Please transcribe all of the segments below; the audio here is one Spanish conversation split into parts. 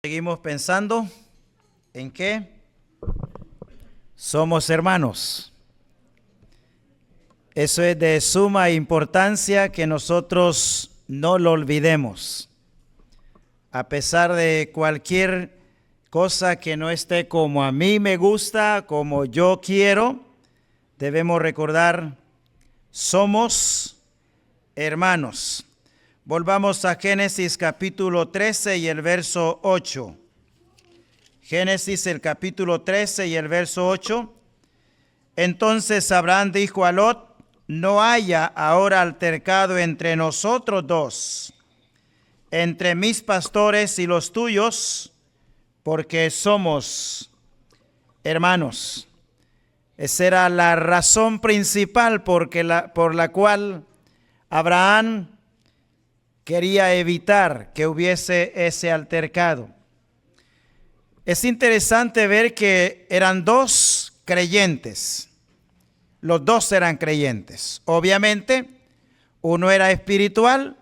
Seguimos pensando en que somos hermanos. Eso es de suma importancia que nosotros no lo olvidemos. A pesar de cualquier cosa que no esté como a mí me gusta, como yo quiero, debemos recordar, somos hermanos. Volvamos a Génesis capítulo 13 y el verso 8. Génesis el capítulo 13 y el verso 8. Entonces Abraham dijo a Lot: no haya ahora altercado entre nosotros dos, entre mis pastores y los tuyos, porque somos hermanos. Esa era la razón principal por la cual Abraham quería evitar que hubiese ese altercado. Es interesante ver que eran dos creyentes. Los dos eran creyentes. Obviamente, uno era espiritual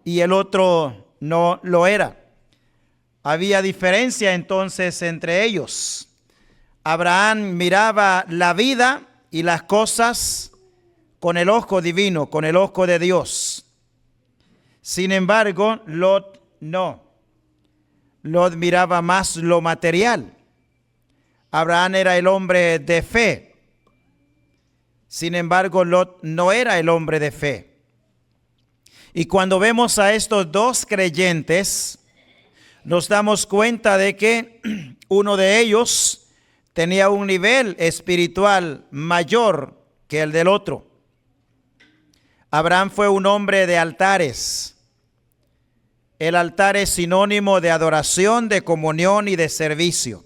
y el otro no lo era. Había diferencia entonces entre ellos. Abraham miraba la vida y las cosas con el ojo divino, con el ojo de Dios. Sin embargo, Lot no. Lot miraba más lo material. Abraham era el hombre de fe. Sin embargo, Lot no era el hombre de fe. Y cuando vemos a estos dos creyentes, nos damos cuenta de que uno de ellos tenía un nivel espiritual mayor que el del otro. Abraham fue un hombre de altares. El altar es sinónimo de adoración, de comunión y de servicio.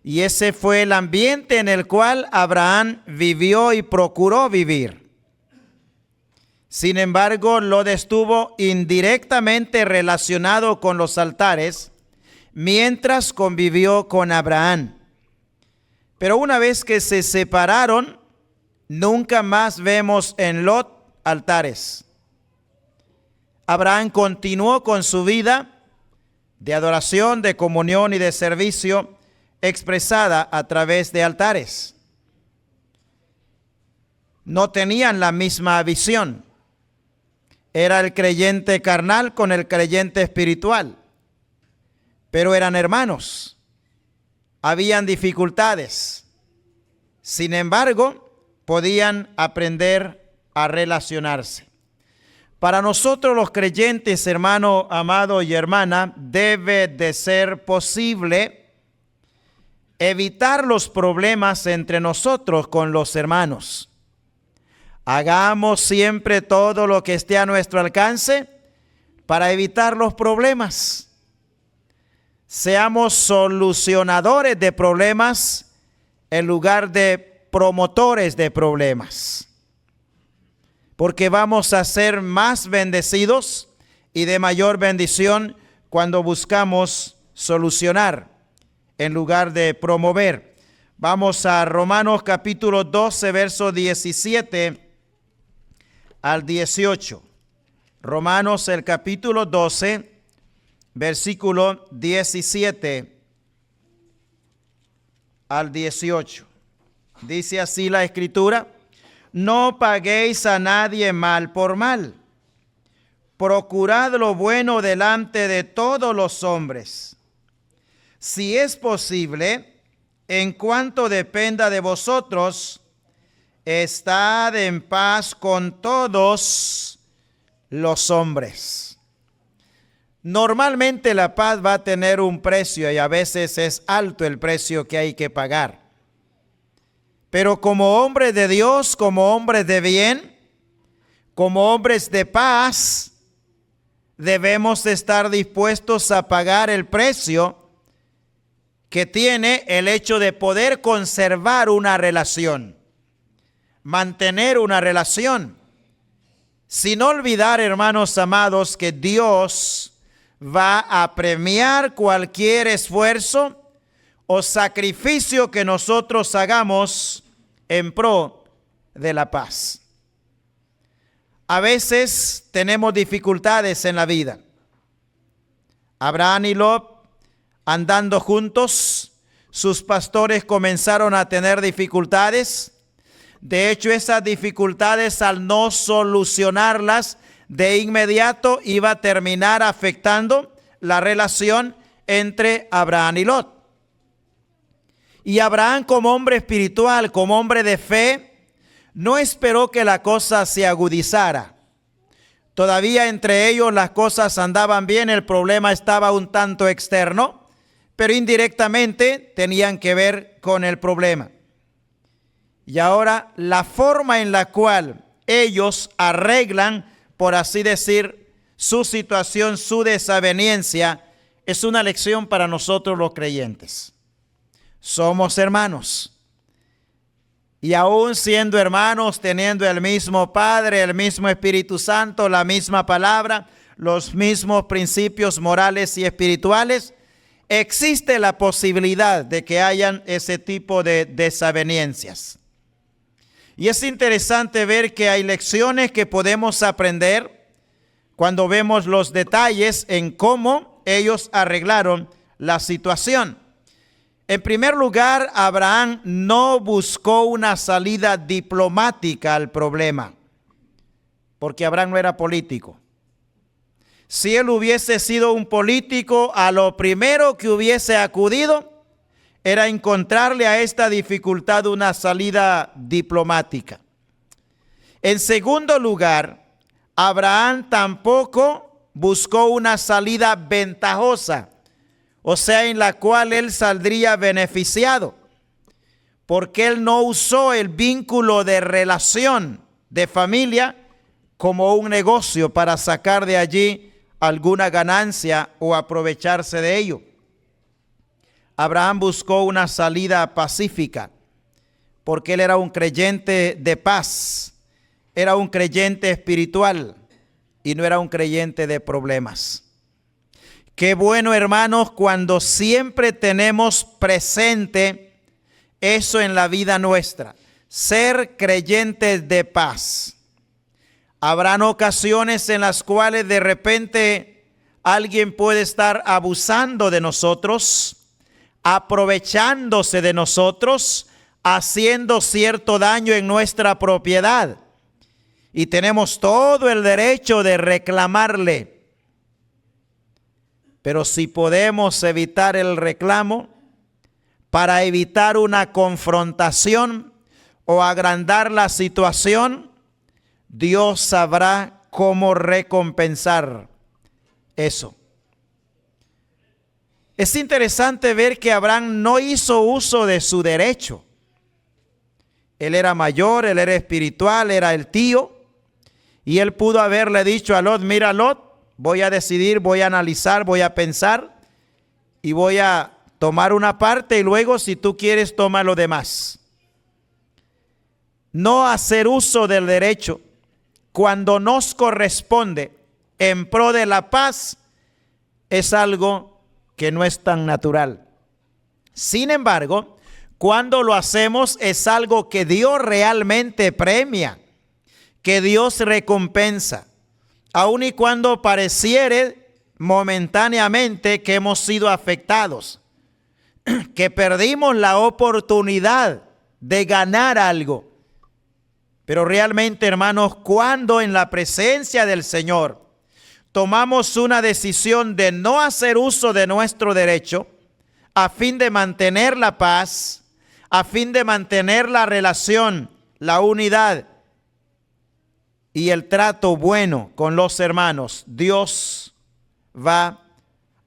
Y ese fue el ambiente en el cual Abraham vivió y procuró vivir. Sin embargo, Lot estuvo indirectamente relacionado con los altares mientras convivió con Abraham. Pero una vez que se separaron, nunca más vemos en Lot altares. Abraham continuó con su vida de adoración, de comunión y de servicio expresada a través de altares. No tenían la misma visión. Era el creyente carnal con el creyente espiritual, pero eran hermanos. Habían dificultades. Sin embargo, podían aprender a relacionarse. Para nosotros los creyentes, hermano, amado y hermana, debe de ser posible evitar los problemas entre nosotros con los hermanos. Hagamos siempre todo lo que esté a nuestro alcance para evitar los problemas. Seamos solucionadores de problemas en lugar de promotores de problemas. Porque vamos a ser más bendecidos y de mayor bendición cuando buscamos solucionar en lugar de promover. Vamos a Romanos capítulo 12, verso 17 al 18. Romanos el capítulo 12, versículo 17 al 18. Dice así la Escritura: no paguéis a nadie mal por mal. Procurad lo bueno delante de todos los hombres. Si es posible, en cuanto dependa de vosotros, estad en paz con todos los hombres. Normalmente la paz va a tener un precio y a veces es alto el precio que hay que pagar. Pero como hombres de Dios, como hombres de bien, como hombres de paz, debemos estar dispuestos a pagar el precio que tiene el hecho de poder conservar una relación, mantener una relación, sin olvidar, hermanos amados, que Dios va a premiar cualquier esfuerzo o sacrificio que nosotros hagamos en pro de la paz. A veces tenemos dificultades en la vida. Abraham y Lot andando juntos, sus pastores comenzaron a tener dificultades. De hecho, esas dificultades, al no solucionarlas de inmediato, iba a terminar afectando la relación entre Abraham y Lot. Y Abraham, como hombre espiritual, como hombre de fe, no esperó que la cosa se agudizara. Todavía entre ellos las cosas andaban bien, el problema estaba un tanto externo, pero indirectamente tenían que ver con el problema. Y ahora la forma en la cual ellos arreglan, por así decir, su situación, su desaveniencia, es una lección para nosotros los creyentes. Somos hermanos. Y aún siendo hermanos, teniendo el mismo Padre, el mismo Espíritu Santo, la misma palabra, los mismos principios morales y espirituales, existe la posibilidad de que hayan ese tipo de desavenencias. Y es interesante ver que hay lecciones que podemos aprender cuando vemos los detalles en cómo ellos arreglaron la situación. En primer lugar, Abraham no buscó una salida diplomática al problema, porque Abraham no era político. Si él hubiese sido un político, a lo primero que hubiese acudido era encontrarle a esta dificultad una salida diplomática. En segundo lugar, Abraham tampoco buscó una salida ventajosa, o sea, en la cual él saldría beneficiado, porque él no usó el vínculo de relación de familia como un negocio para sacar de allí alguna ganancia o aprovecharse de ello. Abraham buscó una salida pacífica, porque él era un creyente de paz, era un creyente espiritual y no era un creyente de problemas. Qué bueno, hermanos, cuando siempre tenemos presente eso en la vida nuestra, ser creyentes de paz. Habrán ocasiones en las cuales de repente alguien puede estar abusando de nosotros, aprovechándose de nosotros, haciendo cierto daño en nuestra propiedad. Y tenemos todo el derecho de reclamarle. Pero si podemos evitar el reclamo para evitar una confrontación o agrandar la situación, Dios sabrá cómo recompensar eso. Es interesante ver que Abraham no hizo uso de su derecho. Él era mayor, él era espiritual, era el tío, y él pudo haberle dicho a Lot: mira, Lot, voy a decidir, voy a analizar, voy a pensar y voy a tomar una parte y luego, si tú quieres, toma lo demás. No hacer uso del derecho cuando nos corresponde en pro de la paz es algo que no es tan natural. Sin embargo, cuando lo hacemos es algo que Dios realmente premia, que Dios recompensa. Aun y cuando pareciere momentáneamente que hemos sido afectados, que perdimos la oportunidad de ganar algo. Pero realmente, hermanos, cuando en la presencia del Señor tomamos una decisión de no hacer uso de nuestro derecho a fin de mantener la paz, a fin de mantener la relación, la unidad y el trato bueno con los hermanos, Dios va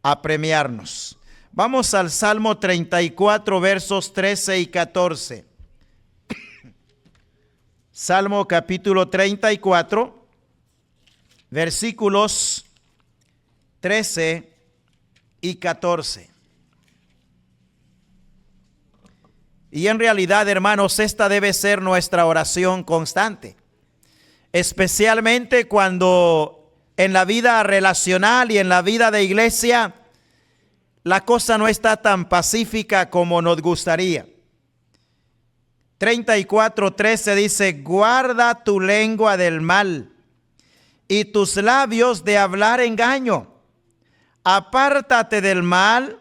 a premiarnos. Vamos al Salmo 34, versos 13 y 14. Salmo capítulo 34, versículos 13 y 14. Y en realidad, hermanos, esta debe ser nuestra oración constante, especialmente cuando en la vida relacional y en la vida de iglesia la cosa no está tan pacífica como nos gustaría. 34:13 dice: guarda tu lengua del mal y tus labios de hablar engaño. apártate del mal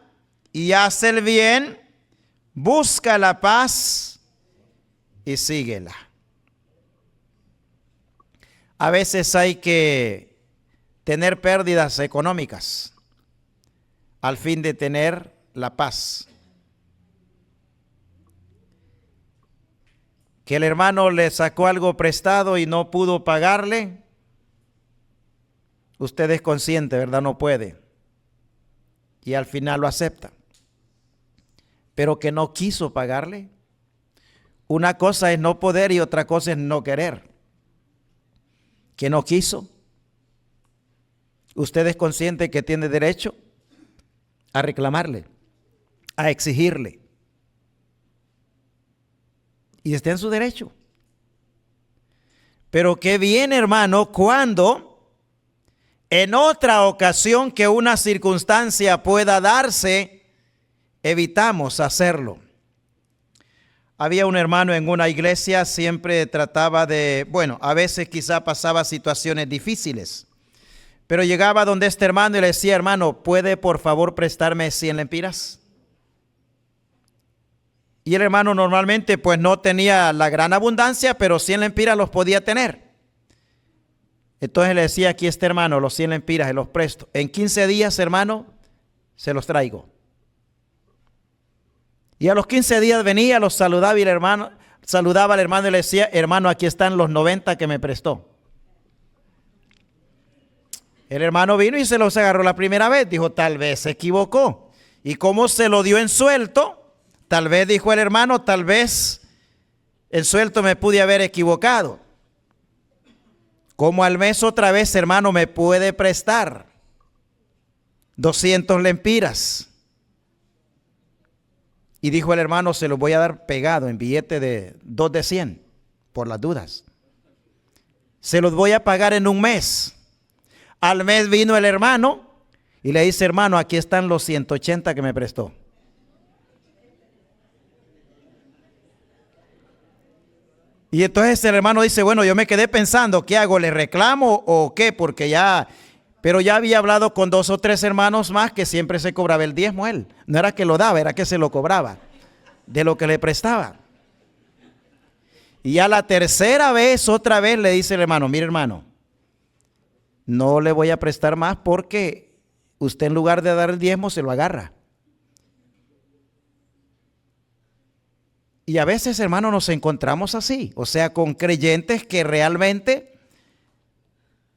y haz el bien, busca la paz y síguela. A veces hay que tener pérdidas económicas al fin de tener la paz. Que el hermano le sacó algo prestado y no pudo pagarle. Usted es consciente, ¿verdad? No puede. Y al final lo acepta. Pero que no quiso pagarle. Una cosa es no poder y otra cosa es no querer. Que no quiso. Usted es consciente que tiene derecho a reclamarle, a exigirle. Y está en su derecho. Pero qué bien, hermano, cuando en otra ocasión que una circunstancia pueda darse, evitamos hacerlo. Había un hermano en una iglesia, siempre trataba de, a veces quizá pasaba situaciones difíciles, pero llegaba donde este hermano y le decía: hermano, ¿puede por favor prestarme 100 lempiras? Y el hermano normalmente pues no tenía la gran abundancia, pero 100 lempiras los podía tener. Entonces le decía: aquí está, hermano, los 100 lempiras, se los presto. En 15 días, hermano, se los traigo. Y a los 15 días venía, los saludaba y el hermano saludaba al hermano y le decía: hermano, aquí están los 90 que me prestó. El hermano vino y se los agarró la primera vez. Dijo: tal vez se equivocó. Y como se lo dio en suelto, tal vez, dijo el hermano, tal vez en suelto me pude haber equivocado. Como al mes otra vez, hermano, me puede prestar 200 lempiras. Y dijo el hermano: se los voy a dar pegado en billete de 2 de 100, por las dudas. Se los voy a pagar en un mes. Al mes vino el hermano y le dice: hermano, aquí están los 180 que me prestó. Y entonces el hermano dice: bueno, yo me quedé pensando, ¿qué hago? ¿Le reclamo o qué? Porque pero ya había hablado con 2 o 3 hermanos más que siempre se cobraba el diezmo él. No era que lo daba, era que se lo cobraba de lo que le prestaba. Y ya la tercera vez, otra vez le dice el hermano: mire, hermano, no le voy a prestar más porque usted en lugar de dar el diezmo se lo agarra. Y a veces, hermano, nos encontramos así, o sea, con creyentes que realmente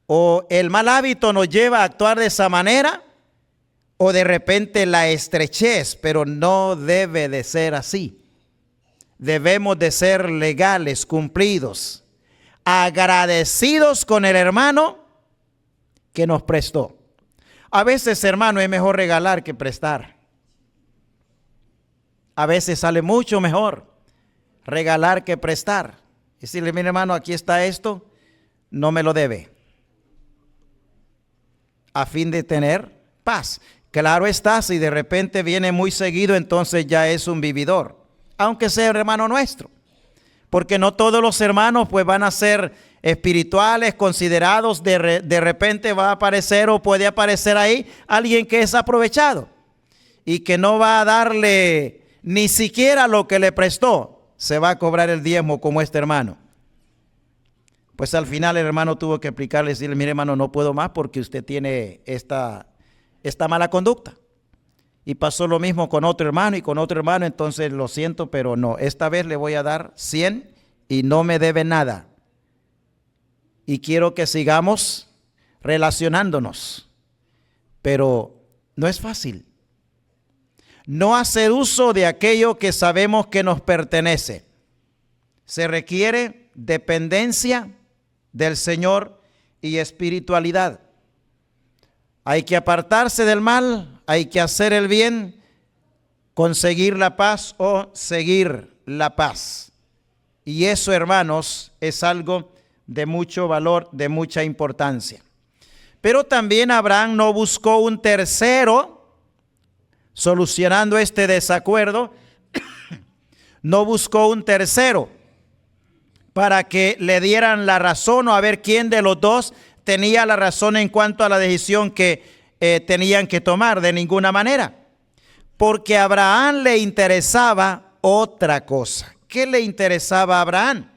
o el mal hábito nos lleva a actuar de esa manera, o de repente la estrechez, pero no debe de ser así. Debemos de ser legales, cumplidos, agradecidos con el hermano que nos prestó. A veces, hermano, es mejor regalar que prestar. A veces sale mucho mejor regalar que prestar. Decirle: mire, hermano, aquí está esto, no me lo debe, a fin de tener paz. Claro está, si de repente viene muy seguido, entonces ya es un vividor, aunque sea hermano nuestro, porque no todos los hermanos pues van a ser espirituales, considerados. De repente va a aparecer o puede aparecer ahí alguien que es aprovechado y que no va a darle ni siquiera lo que le prestó. Se va a cobrar el diezmo como este hermano. Pues al final el hermano tuvo que explicarle, decirle: mire, hermano, no puedo más porque usted tiene esta mala conducta. Y pasó lo mismo con otro hermano y con otro hermano. Entonces lo siento, pero no, esta vez le voy a dar 100 y no me debe nada. Y quiero que sigamos relacionándonos. Pero no es fácil. No hacer uso de aquello que sabemos que nos pertenece. Se requiere dependencia del Señor y espiritualidad. Hay que apartarse del mal, hay que hacer el bien, conseguir la paz o seguir la paz. Y eso, hermanos, es algo de mucho valor, de mucha importancia. Pero también Abraham no buscó un tercero solucionando este desacuerdo. No buscó un tercero para que le dieran la razón o a ver quién de los dos tenía la razón en cuanto a la decisión que tenían que tomar de ninguna manera. Porque a Abraham le interesaba otra cosa. ¿Qué le interesaba a Abraham?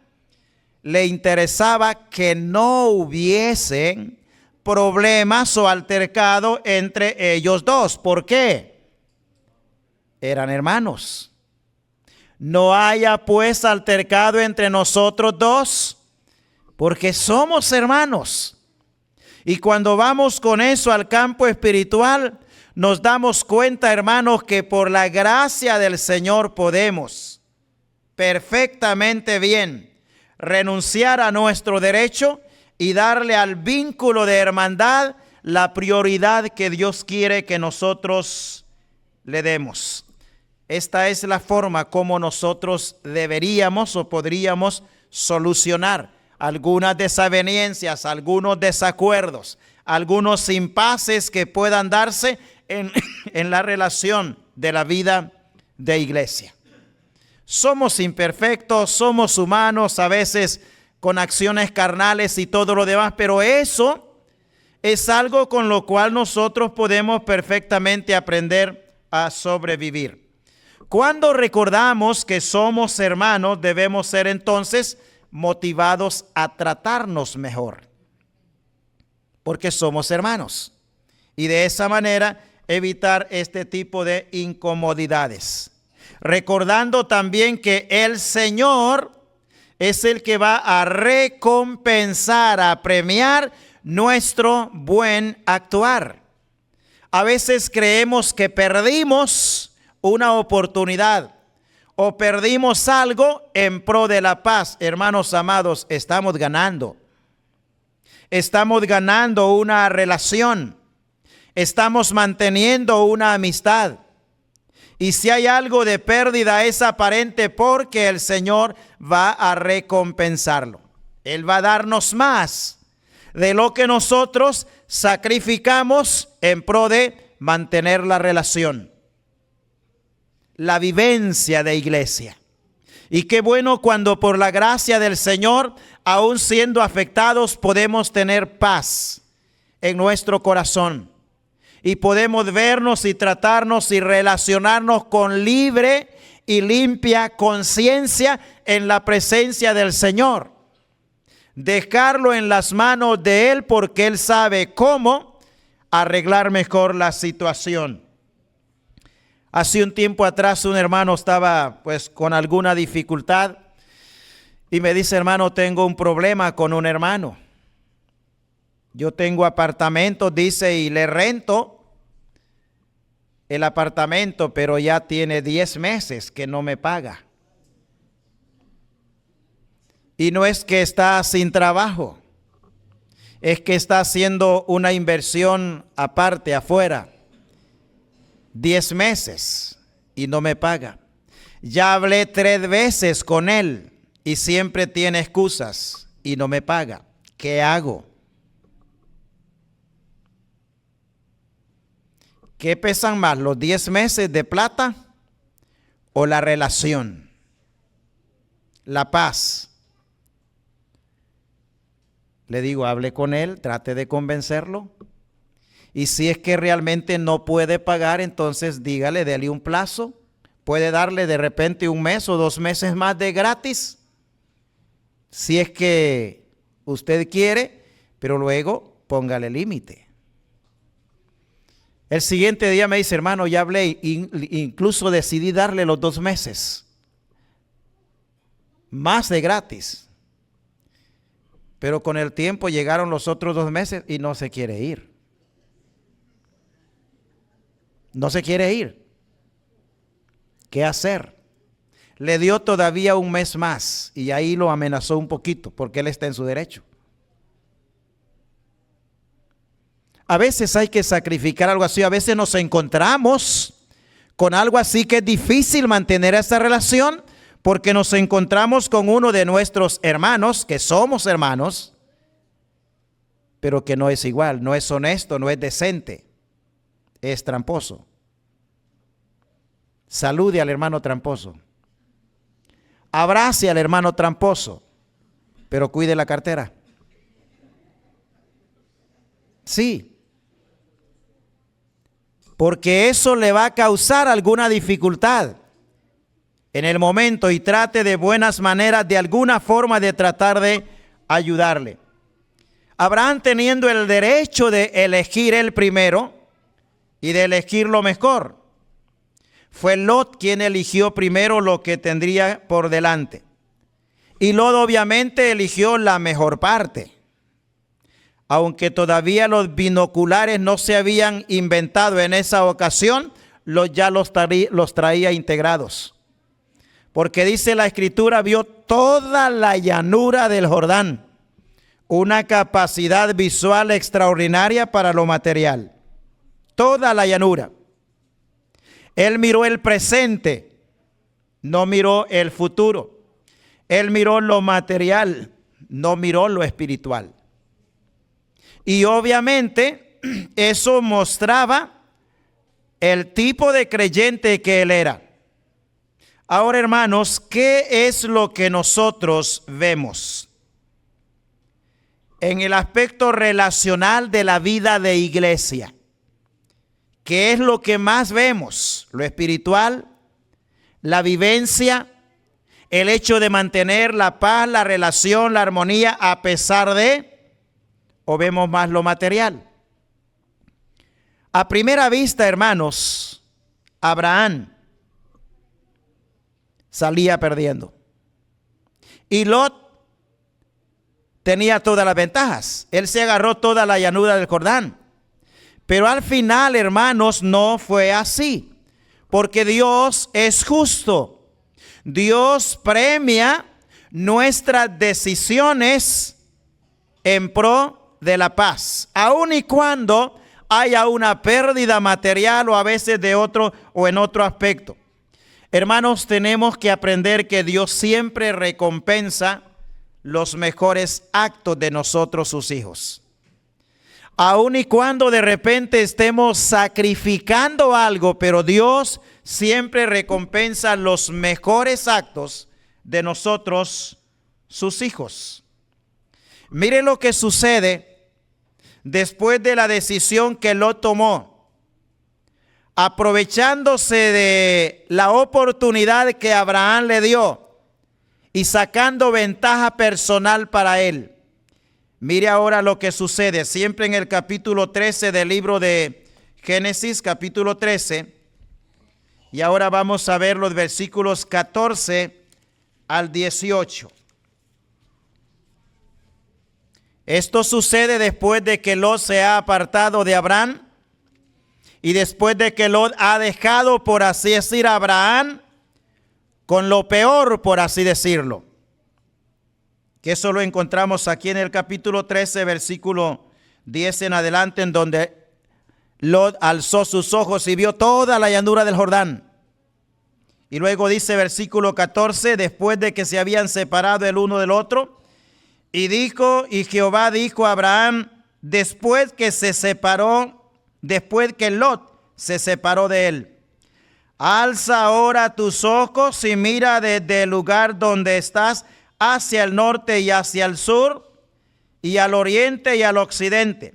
Le interesaba que no hubiesen problemas o altercados entre ellos dos. ¿Por qué? Eran hermanos. No haya pues altercado entre nosotros dos, porque somos hermanos. Y cuando vamos con eso al campo espiritual, nos damos cuenta, hermanos, que por la gracia del Señor podemos perfectamente bien renunciar a nuestro derecho y darle al vínculo de hermandad la prioridad que Dios quiere que nosotros le demos. Esta es la forma como nosotros deberíamos o podríamos solucionar algunas desavenencias, algunos desacuerdos, algunos impases que puedan darse en la relación de la vida de iglesia. Somos imperfectos, somos humanos, a veces con acciones carnales y todo lo demás, pero eso es algo con lo cual nosotros podemos perfectamente aprender a sobrevivir. Cuando recordamos que somos hermanos, debemos ser entonces motivados a tratarnos mejor, porque somos hermanos, y de esa manera evitar este tipo de incomodidades. Recordando también que el Señor es el que va a recompensar, a premiar nuestro buen actuar. A veces creemos que perdimos una oportunidad o perdimos algo en pro de la paz. Hermanos amados, estamos ganando. Estamos ganando una relación. Estamos manteniendo una amistad. Y si hay algo de pérdida es aparente porque el Señor va a recompensarlo. Él va a darnos más de lo que nosotros sacrificamos en pro de mantener la relación. La vivencia de iglesia. Y qué bueno cuando por la gracia del Señor, aún siendo afectados, podemos tener paz en nuestro corazón. Y podemos vernos y tratarnos y relacionarnos con libre y limpia conciencia en la presencia del Señor. Dejarlo en las manos de Él porque Él sabe cómo arreglar mejor la situación. Hace un tiempo atrás un hermano estaba pues con alguna dificultad y me dice: hermano, tengo un problema con un hermano. Yo tengo apartamentos, dice, y le rento el apartamento, pero ya tiene 10 meses que no me paga. Y no es que está sin trabajo, es que está haciendo una inversión aparte, afuera. 10 meses y no me paga. Ya hablé 3 veces con él y siempre tiene excusas y no me paga. ¿Qué hago? ¿Qué pesan más, los 10 meses de plata o la relación? La paz. Le digo, hable con él, trate de convencerlo. Y si es que realmente no puede pagar, entonces dígale, déle un plazo. Puede darle de repente 1 mes o 2 meses más de gratis, si es que usted quiere, pero luego póngale límite. El siguiente día me dice: hermano, ya hablé, incluso decidí darle los 2 meses más de gratis. Pero con el tiempo llegaron los otros 2 meses y no se quiere ir. No se quiere ir. ¿Qué hacer? Le dio todavía 1 mes más y ahí lo amenazó un poquito porque él está en su derecho. A veces hay que sacrificar algo así. A veces nos encontramos con algo así que es difícil mantener esa relación porque nos encontramos con uno de nuestros hermanos, que somos hermanos, pero que no es igual, no es honesto, no es decente, es tramposo. Salude al hermano tramposo. Abrace al hermano tramposo, pero cuide la cartera. Sí. porque eso le va a causar alguna dificultad en el momento, y trate de buenas maneras, de alguna forma, de tratar de ayudarle. Abraham, teniendo el derecho de elegir el primero y de elegir lo mejor, fue Lot quien eligió primero lo que tendría por delante. Y Lot obviamente eligió la mejor parte. Aunque todavía los binoculares no se habían inventado en esa ocasión, ya los traía integrados. Porque dice la Escritura, vio toda la llanura del Jordán. Una capacidad visual extraordinaria para lo material. Toda la llanura. Él miró el presente, no miró el futuro. Él miró lo material, no miró lo espiritual. Y obviamente eso mostraba el tipo de creyente que él era. Ahora, hermanos, ¿qué es lo que nosotros vemos en el aspecto relacional de la vida de iglesia? ¿Qué es lo que más vemos? Lo espiritual, la vivencia, el hecho de mantener la paz, la relación, la armonía a pesar de, o vemos más lo material. A primera vista, hermanos, Abraham salía perdiendo. Y Lot tenía todas las ventajas. Él se agarró toda la llanura del Jordán. Pero al final, hermanos, no fue así. Porque Dios es justo. Dios premia nuestras decisiones en pro de la paz, aun y cuando haya una pérdida material o a veces de otro o en otro aspecto. Hermanos, tenemos que aprender que Dios siempre recompensa los mejores actos de nosotros, sus hijos. Aun y cuando de repente estemos sacrificando algo, pero Dios siempre recompensa los mejores actos de nosotros, sus hijos. Mire lo que sucede después de la decisión que Lot tomó, aprovechándose de la oportunidad que Abraham le dio y sacando ventaja personal para él. Mire ahora lo que sucede, siempre en el capítulo 13 del libro de Génesis, capítulo 13. Y ahora vamos a ver los versículos 14 al 18. Esto sucede después de que Lot se ha apartado de Abraham y después de que Lot ha dejado, por así decir, a Abraham con lo peor, por así decirlo. Que eso lo encontramos aquí en el capítulo 13, versículo 10 en adelante, en donde Lot alzó sus ojos y vio toda la llanura del Jordán. Y luego dice versículo 14, después de que se habían separado el uno del otro, y Jehová dijo a Abraham, después que Lot se separó de él, alza ahora tus ojos y mira desde el lugar donde estás hacia el norte y hacia el sur, y al oriente y al occidente,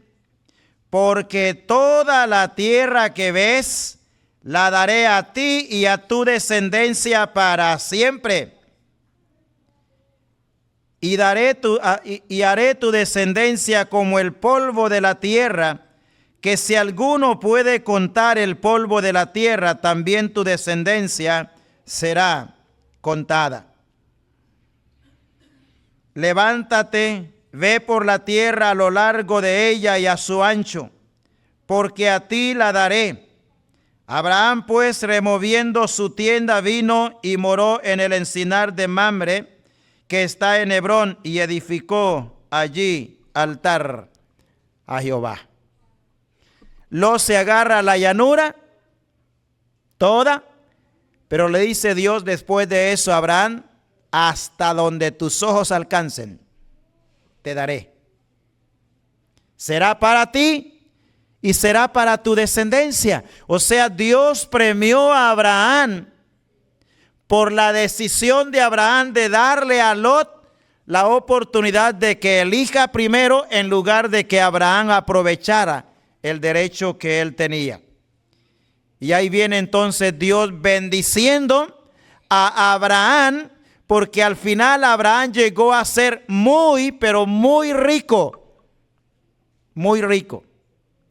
porque toda la tierra que ves la daré a ti y a tu descendencia para siempre. Y haré tu descendencia como el polvo de la tierra, que si alguno puede contar el polvo de la tierra, también tu descendencia será contada. Levántate, ve por la tierra a lo largo de ella y a su ancho, porque a ti la daré. Abraham pues, removiendo su tienda, vino y moró en el encinar de Mamre, que está en Hebrón, y edificó allí altar a Jehová. Lot se agarra a la llanura toda, pero le dice Dios después de eso a Abraham, hasta donde tus ojos alcancen, te daré. Será para ti y será para tu descendencia. O sea, Dios premió a Abraham por la decisión de Abraham de darle a Lot la oportunidad de que elija primero, en lugar de que Abraham aprovechara el derecho que él tenía. Y ahí viene entonces Dios bendiciendo a Abraham, porque al final Abraham llegó a ser muy, pero muy rico. Muy rico.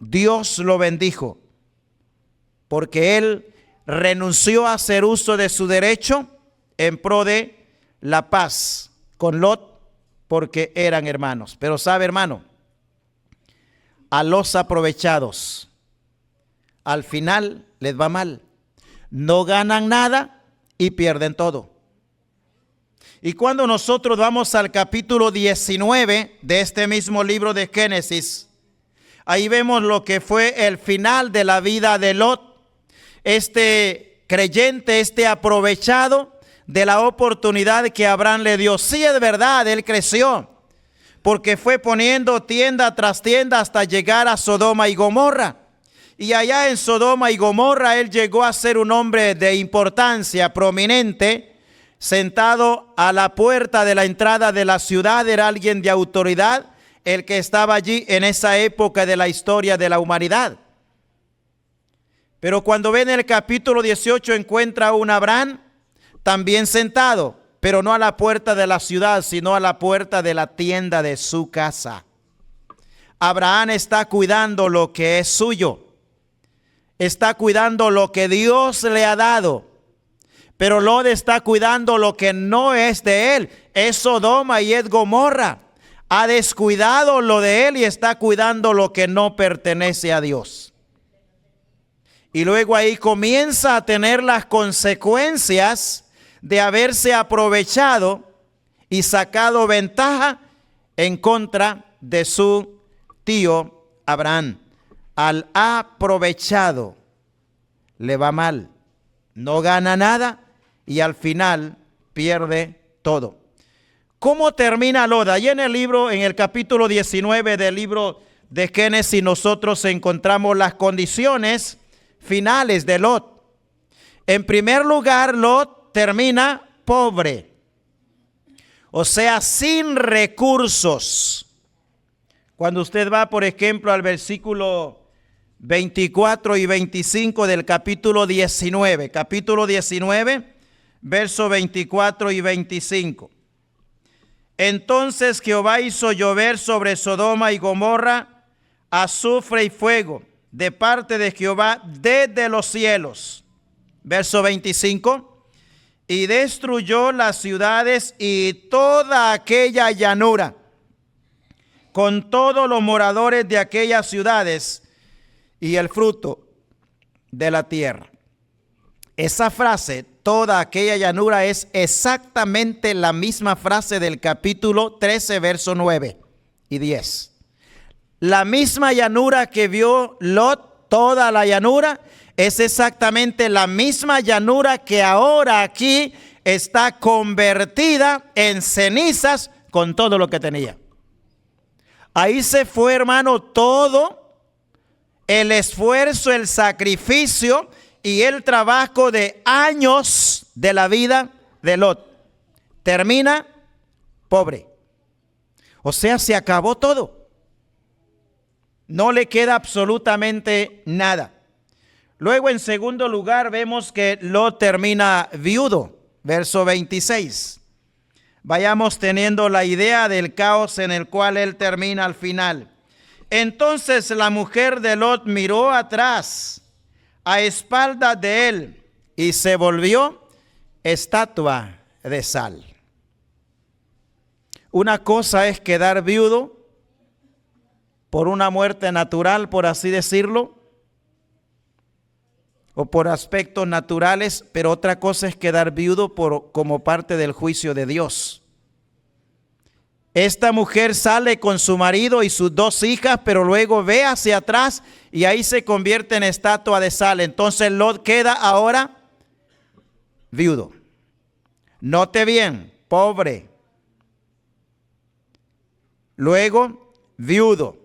Dios lo bendijo, porque él renunció a hacer uso de su derecho en pro de la paz con Lot, porque eran hermanos. Pero sabe, hermano, a los aprovechados al final les va mal. No ganan nada y pierden todo. Y cuando nosotros vamos al capítulo 19 de este mismo libro de Génesis, ahí vemos lo que fue el final de la vida de Lot, este creyente, este aprovechado de la oportunidad que Abraham le dio. Sí, es verdad, él creció, porque fue poniendo tienda tras tienda hasta llegar a Sodoma y Gomorra. Y allá en Sodoma y Gomorra él llegó a ser un hombre de importancia, prominente, sentado a la puerta de la entrada de la ciudad. Era alguien de autoridad, el que estaba allí en esa época de la historia de la humanidad. Pero cuando ve en el capítulo 18 encuentra a un Abraham también sentado, pero no a la puerta de la ciudad, sino a la puerta de la tienda de su casa. Abraham está cuidando lo que es suyo. Está cuidando lo que Dios le ha dado. Pero Lot está cuidando lo que no es de él. Es Sodoma y es Gomorra. Ha descuidado lo de él y está cuidando lo que no pertenece a Dios. Y luego ahí comienza a tener las consecuencias de haberse aprovechado y sacado ventaja en contra de su tío Abraham. Al aprovechado le va mal, no gana nada y al final pierde todo. ¿Cómo termina Lot? Allí en el libro, en el capítulo 19 del libro de Génesis, nosotros encontramos las condiciones finales de Lot. En primer lugar, Lot termina pobre, o sea, sin recursos. Cuando usted va, por ejemplo, al versículo 24 y 25 del capítulo 19, verso 24 y 25. Entonces Jehová hizo llover sobre Sodoma y Gomorra azufre y fuego de parte de Jehová desde los cielos. Verso 25. Y destruyó las ciudades y toda aquella llanura, con todos los moradores de aquellas ciudades y el fruto de la tierra. Esa frase, toda aquella llanura, es exactamente la misma frase del capítulo 13, verso 9 y 10. La misma llanura que vio Lot, toda la llanura, es exactamente la misma llanura que ahora aquí está convertida en cenizas con todo lo que tenía. Ahí se fue, hermano, todo el esfuerzo, el sacrificio y el trabajo de años de la vida de Lot. Termina pobre. O sea, se acabó todo. No le queda absolutamente nada. Luego, en segundo lugar, vemos que Lot termina viudo. Verso 26. Vayamos teniendo la idea del caos en el cual él termina al final. Entonces la mujer de Lot miró atrás, a espaldas de él, y se volvió estatua de sal. Una cosa es quedar viudo por una muerte natural, por así decirlo, o por aspectos naturales, pero otra cosa es quedar viudo como parte del juicio de Dios. Esta mujer sale con su marido y sus 2 hijas, pero luego ve hacia atrás y ahí se convierte en estatua de sal. Entonces Lot queda ahora viudo. Note bien, pobre. Luego, viudo.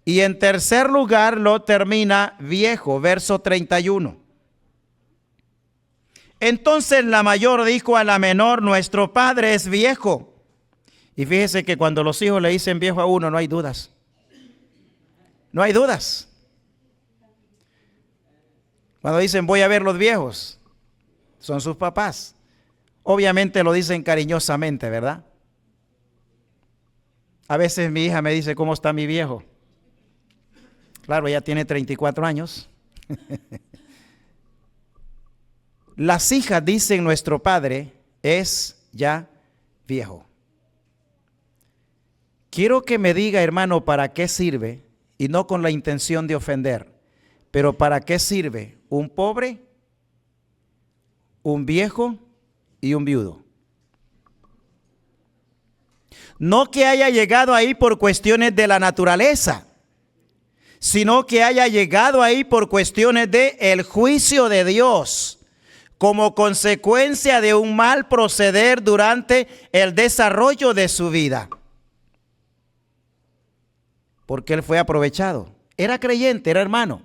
Y en tercer lugar, Lot termina viejo, verso 31. Entonces la mayor dijo a la menor: nuestro padre es viejo. Y fíjese que cuando los hijos le dicen viejo a uno, no hay dudas. No hay dudas. Cuando dicen voy a ver los viejos, son sus papás. Obviamente lo dicen cariñosamente, ¿verdad? A veces mi hija me dice, ¿cómo está mi viejo? Claro, ella tiene 34 años. Las hijas dicen, nuestro padre es ya viejo. Quiero que me diga, hermano, para qué sirve, y no con la intención de ofender, pero para qué sirve un pobre, un viejo y un viudo. No que haya llegado ahí por cuestiones de la naturaleza, sino que haya llegado ahí por cuestiones de el juicio de Dios, como consecuencia de un mal proceder durante el desarrollo de su vida. Porque él fue aprovechado. Era creyente, era hermano.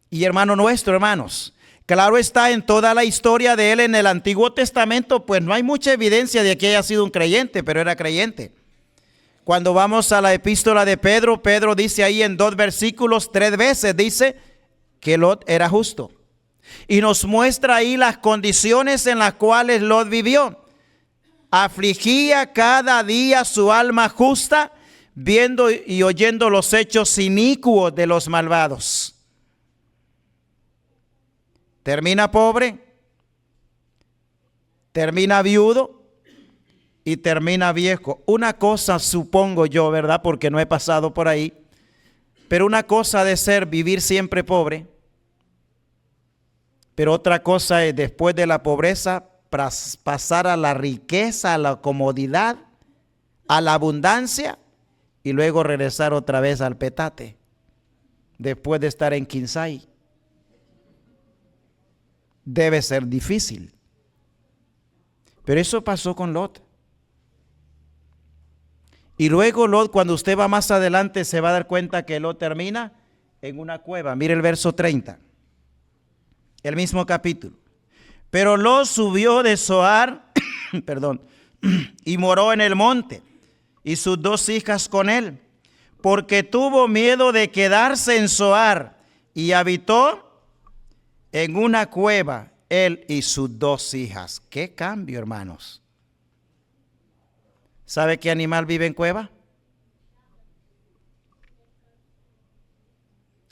Y hermano nuestro, hermanos. Claro está, en toda la historia de él en el Antiguo Testamento, pues no hay mucha evidencia de que haya sido un creyente, pero era creyente. Cuando vamos a la epístola de Pedro, Pedro dice ahí en 2 versículos, 3 veces dice que Lot era justo. Y nos muestra ahí las condiciones en las cuales Lot vivió. Afligía cada día su alma justa, viendo y oyendo los hechos inicuos de los malvados. Termina pobre, termina viudo y termina viejo. Una cosa supongo yo, ¿verdad? Porque no he pasado por ahí. Pero una cosa ha de ser vivir siempre pobre. Pero otra cosa es después de la pobreza pasar a la riqueza, a la comodidad, a la abundancia y luego regresar otra vez al petate después de estar en Quinsay. Debe ser difícil. Pero eso pasó con Lot. Y luego Lot, cuando usted va más adelante, se va a dar cuenta que Lot termina en una cueva. Mire el verso 30. El mismo capítulo. Pero Lot subió de Zoar, y moró en el monte, y sus 2 hijas con él, porque tuvo miedo de quedarse en Zoar, y habitó en una cueva, él y sus 2 hijas. ¡Qué cambio, hermanos! ¿Sabe qué animal vive en cueva?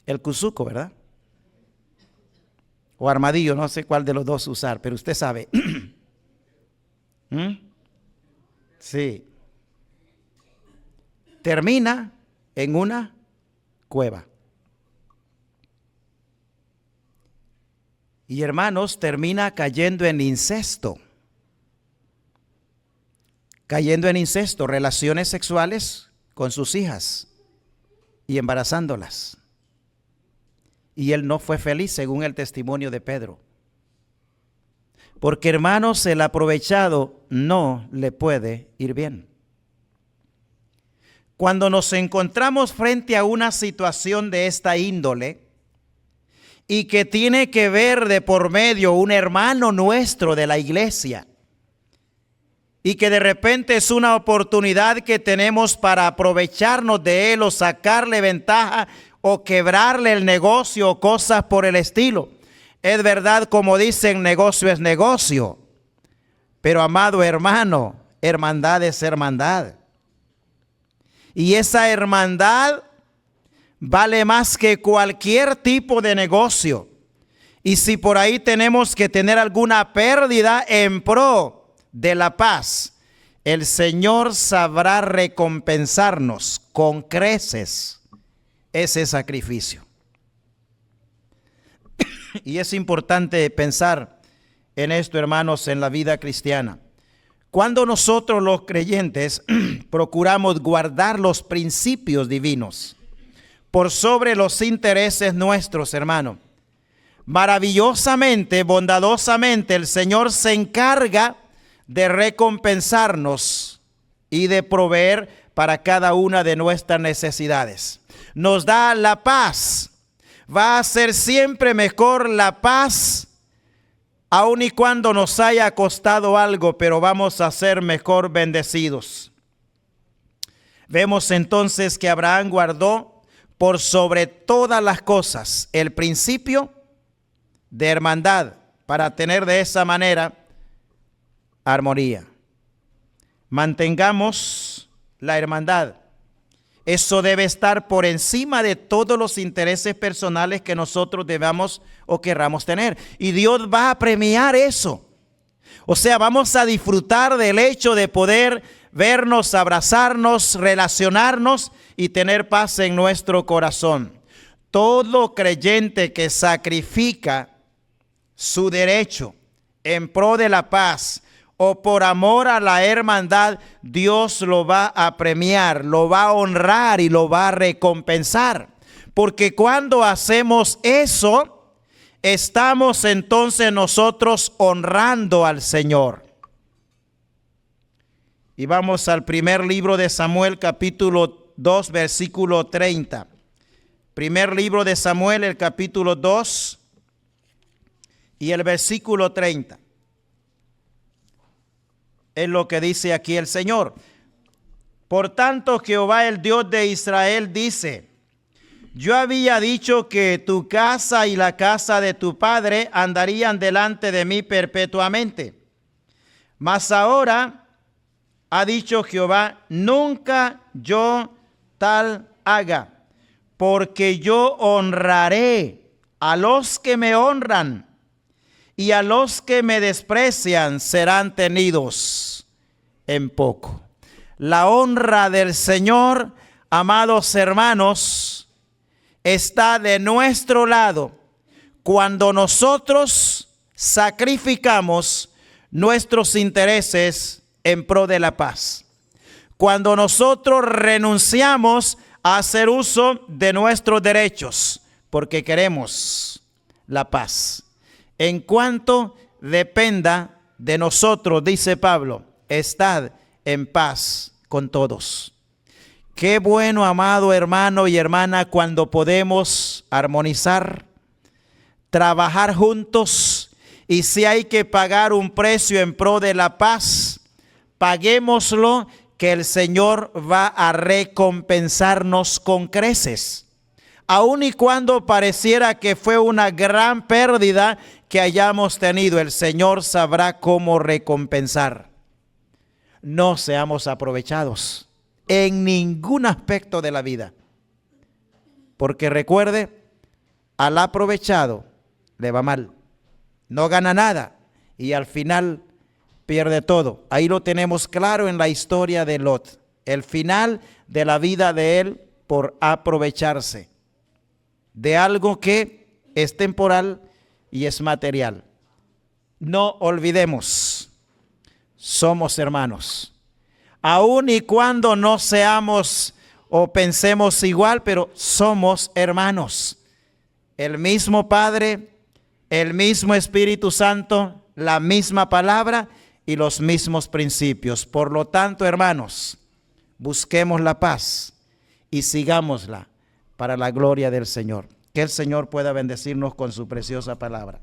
El cuzuco, ¿verdad? O armadillo, no sé cuál de los dos usar, pero usted sabe. Sí. Termina en una cueva. Y hermanos, termina cayendo en incesto. Cayendo en incesto, relaciones sexuales con sus hijas y embarazándolas. Y él no fue feliz, según el testimonio de Pedro. Porque, hermanos, el aprovechado no le puede ir bien. Cuando nos encontramos frente a una situación de esta índole y que tiene que ver de por medio un hermano nuestro de la iglesia y que de repente es una oportunidad que tenemos para aprovecharnos de él o sacarle ventaja o quebrarle el negocio o cosas por el estilo. Es verdad, como dicen, negocio es negocio. Pero amado hermano, hermandad es hermandad. Y esa hermandad vale más que cualquier tipo de negocio. Y si por ahí tenemos que tener alguna pérdida en pro de la paz, el Señor sabrá recompensarnos con creces ese sacrificio. Y es importante pensar en esto, hermanos, en la vida cristiana. Cuando nosotros los creyentes procuramos guardar los principios divinos por sobre los intereses nuestros, hermano, maravillosamente, bondadosamente, el Señor se encarga de recompensarnos y de proveer para cada una de nuestras necesidades. Nos da la paz. Va a ser siempre mejor la paz, aun y cuando nos haya costado algo, pero vamos a ser mejor bendecidos. Vemos entonces que Abraham guardó por sobre todas las cosas el principio de hermandad para tener de esa manera armonía. Mantengamos la hermandad. Eso debe estar por encima de todos los intereses personales que nosotros debamos o querramos tener. Y Dios va a premiar eso. O sea, vamos a disfrutar del hecho de poder vernos, abrazarnos, relacionarnos y tener paz en nuestro corazón. Todo creyente que sacrifica su derecho en pro de la paz o por amor a la hermandad, Dios lo va a premiar, lo va a honrar y lo va a recompensar. Porque cuando hacemos eso, estamos entonces nosotros honrando al Señor. Y vamos al primer libro de Samuel, capítulo 2, versículo 30. Primer libro de Samuel, el capítulo 2 y el versículo 30. Es lo que dice aquí el Señor. Por tanto, Jehová, el Dios de Israel, dice: yo había dicho que tu casa y la casa de tu padre andarían delante de mí perpetuamente. Mas ahora ha dicho Jehová: nunca yo tal haga, porque yo honraré a los que me honran, y a los que me desprecian serán tenidos en poco. La honra del Señor, amados hermanos, está de nuestro lado cuando nosotros sacrificamos nuestros intereses en pro de la paz. Cuando nosotros renunciamos a hacer uso de nuestros derechos porque queremos la paz. En cuanto dependa de nosotros, dice Pablo, estad en paz con todos. Qué bueno, amado hermano y hermana, cuando podemos armonizar, trabajar juntos, y si hay que pagar un precio en pro de la paz, paguémoslo, que el Señor va a recompensarnos con creces. Aun y cuando pareciera que fue una gran pérdida que hayamos tenido, el Señor sabrá cómo recompensar. No seamos aprovechados en ningún aspecto de la vida. Porque recuerde, al aprovechado le va mal. No gana nada y al final pierde todo. Ahí lo tenemos claro en la historia de Lot. El final de la vida de él por aprovecharse de algo que es temporal y es material. No olvidemos, somos hermanos. Aun y cuando no seamos o pensemos igual, pero somos hermanos. El mismo Padre, el mismo Espíritu Santo, la misma palabra y los mismos principios. Por lo tanto, hermanos, busquemos la paz y sigámosla para la gloria del Señor. Que el Señor pueda bendecirnos con su preciosa palabra.